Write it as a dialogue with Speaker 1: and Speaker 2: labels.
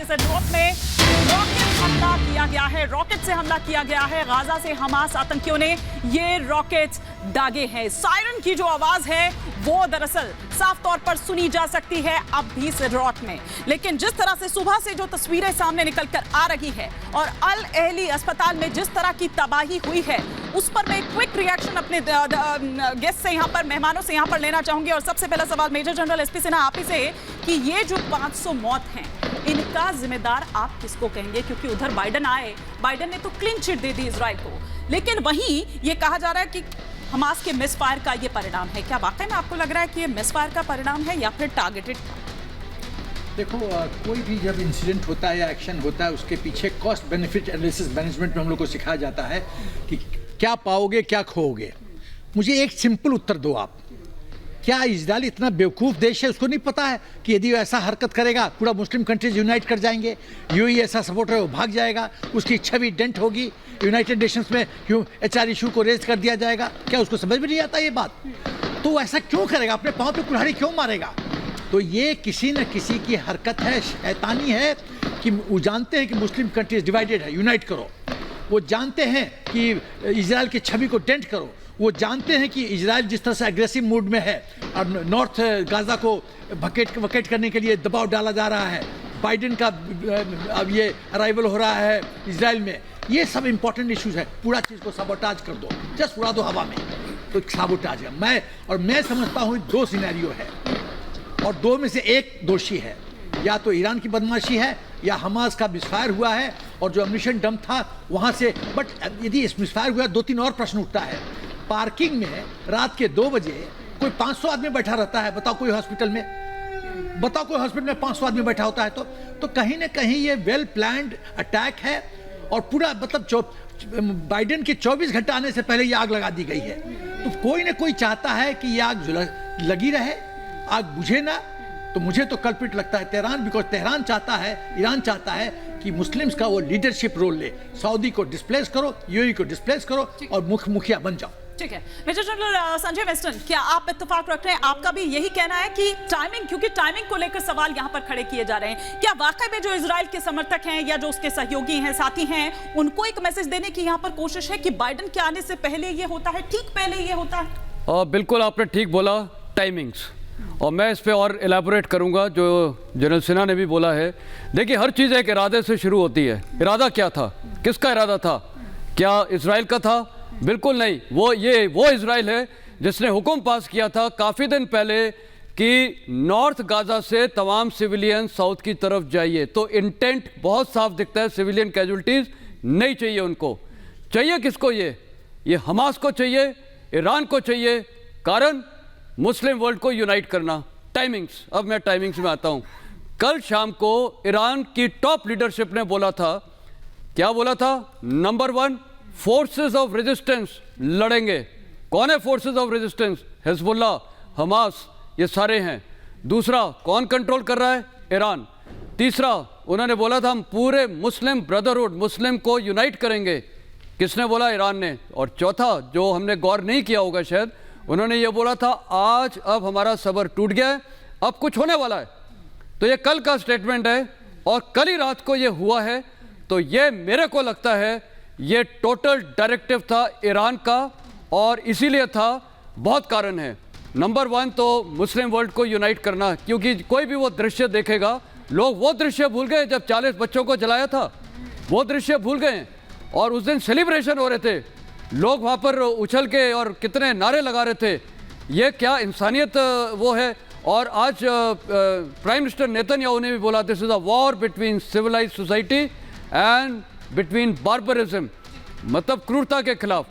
Speaker 1: इस एयरड्रॉप में रॉकेट हमला किया गया है, रॉकेट से हमला किया गया है। गाजा से हमास आतंकियों ने ये रॉकेट दागे हैं। सायरन की जो आवाज है वो दरअसल साफ तौर पर सुनी जा सकती है अब भी इस एयरड्रॉप में, लेकिन जिस तरह से सुबह से जो तस्वीरें सामने निकल कर आ रही है और अल अहली अस्पताल में जिस तरह की तबाही हुई है उस पर मैं क्विक रिएक्शन अपने गेस्ट से यहाँ पर, मेहमानों से यहाँ पर लेना चाहूंगी। और सबसे पहला सवाल मेजर जनरल एसपी सिन्हा आप ही से कि ये जो 500 मौत हैं इनका जिम्मेदार आप किसको कहेंगे? क्योंकि उधर बाइडन आए, बाइडन ने तो क्लीन चिट दे दी इजराइल को, लेकिन वहीं ये कहा जा रहा है कि हमास के मिसफायर का ये परिणाम है। क्या वाकई में आपको लग रहा है कि ये मिसफायर का परिणाम है या फिर टारगेटेड?
Speaker 2: देखो, कोई भी जब इंसिडेंट होता है या एक्शन होता है उसके पीछे कॉस्ट बेनिफिट एनालिसिस मैनेजमेंट में हम लोग को सिखाया जाता है कि क्या पाओगे क्या खोओगे। मुझे एक सिंपल उत्तर दो आप, क्या इजराइल इतना बेवकूफ़ देश है उसको नहीं पता है कि यदि वो ऐसा हरकत करेगा पूरा मुस्लिम कंट्रीज यूनाइट कर जाएंगे, यूएई ऐसा सपोर्टर है वो भाग जाएगा, उसकी छवि डेंट होगी, यूनाइटेड नेशंस में क्यों एचआर इशू को रेज कर दिया जाएगा? क्या उसको समझ में नहीं आता ये बात? तो ऐसा क्यों करेगा? अपने पाँव पे कुल्हाड़ी क्यों मारेगा? तो ये किसी न किसी की हरकत है, शैतानी है कि वो जानते हैं कि मुस्लिम कंट्रीज डिवाइडेड है, यूनाइट करो। वो जानते हैं कि इजराइल की छवि को डेंट करो। वो जानते हैं कि इजराइल जिस तरह से एग्रेसिव मूड में है और नॉर्थ गाजा को वकेट करने के लिए दबाव डाला जा रहा है, बाइडेन का अब ये अराइवल हो रहा है इजराइल में, ये सब इंपॉर्टेंट इश्यूज है। पूरा चीज़ को साबोटाज कर दो, जस्ट उड़ा दो हवा में, तो साबोटाज है। मैं समझता हूँ दो सिनेरियो है और दो में से एक दोषी है, या तो ईरान की बदमाशी है या हमास का मिसफायर हुआ है और जो अम्यूनिशन डंप था वहाँ से। बट यदि इस मिसफायर हुआ, दो तीन और प्रश्न उठता है। पार्किंग में रात के 2 बजे कोई 500 आदमी बैठा रहता है, बताओ कोई हॉस्पिटल में, बताओ कोई हॉस्पिटल में 500 आदमी बैठा होता है तो कहीं ना कहीं ये वेल प्लान्ड अटैक है और पूरा मतलब बाइडेन के 24 घंटे आने से पहले ये आग लगा दी गई है। तो कोई ना कोई चाहता है कि ये आग लगी रहे, आग बुझे ना। तो मुझे तो कल्पिट लगता है तेहरान, बिकॉज तेहरान चाहता है, ईरान चाहता है कि मुस्लिम्स का वो लीडरशिप रोल ले। सऊदी को डिस्प्लेस करो, यूएई को डिस्प्लेस करो और मुखिया बन जाओ।
Speaker 1: ठीक है मेजर जनरल संजय वेस्टर्न, क्या आप इत्तेफाक रख रहे हैं? आपका भी यही कहना है कि टाइमिंग, क्योंकि टाइमिंग को लेकर सवाल यहाँ पर खड़े किए जा रहे हैं, क्या वाकई में जो इजराइल के समर्थक हैं या जो उसके सहयोगी हैं, साथी हैं, उनको एक मैसेज देने की यहाँ पर कोशिश है कि बाइडेन के आने से पहले ये होता है, ठीक पहले ये होता है?
Speaker 3: बिल्कुल आपने ठीक बोला, टाइमिंग्स। और मैं इस पे और एलैबोरेट करूंगा जो जनरल सिन्हा ने भी बोला है। देखिए, हर चीज़ एक इरादे से शुरू होती है। इरादा क्या था? किसका इरादा था? क्या इजराइल का था? बिल्कुल नहीं। वो इजराइल है जिसने हुक्म पास किया था काफ़ी दिन पहले कि नॉर्थ गाजा से तमाम सिविलियन साउथ की तरफ जाइए। तो इंटेंट बहुत साफ दिखता है, सिविलियन कैजुअल्टीज नहीं चाहिए उनको। चाहिए किसको? ये हमास को चाहिए, ईरान को चाहिए। कारण मुस्लिम वर्ल्ड को यूनाइट करना। टाइमिंग्स, अब मैं टाइमिंग्स में आता हूं। कल शाम को ईरान की टॉप लीडरशिप ने बोला था, क्या बोला था? नंबर 1, फोर्सेस ऑफ रेजिस्टेंस लड़ेंगे। कौन है forces of resistance? Hezbollah, Hamas, ये सारे हैं। दूसरा, कौन कंट्रोल कर रहा है? ईरान। तीसरा, उन्होंने बोला था हम पूरे मुस्लिम ब्रदरहुड, मुस्लिम को यूनाइट करेंगे। किसने बोला? ईरान ने। और चौथा, जो हमने गौर नहीं किया होगा शायद, उन्होंने ये बोला था आज अब हमारा सब्र टूट गया है, अब कुछ होने वाला है। तो ये कल का स्टेटमेंट है और कल ही रात को ये हुआ है। तो ये मेरे को लगता है ये टोटल डायरेक्टिव था ईरान का, और इसीलिए था, बहुत कारण है। नंबर 1 तो मुस्लिम वर्ल्ड को यूनाइट करना, क्योंकि कोई भी वो दृश्य देखेगा, लोग वो दृश्य भूल गए जब 40 बच्चों को जलाया था, वो दृश्य भूल गए। और उस दिन सेलिब्रेशन हो रहे थे, लोग वहाँ पर उछल के और कितने नारे लगा रहे थे। ये क्या इंसानियत वो है? और आज प्राइम मिनिस्टर नेतन्याहू ने भी बोला this is a war between civilised society and between barbarism, मतलब क्रूरता के खिलाफ।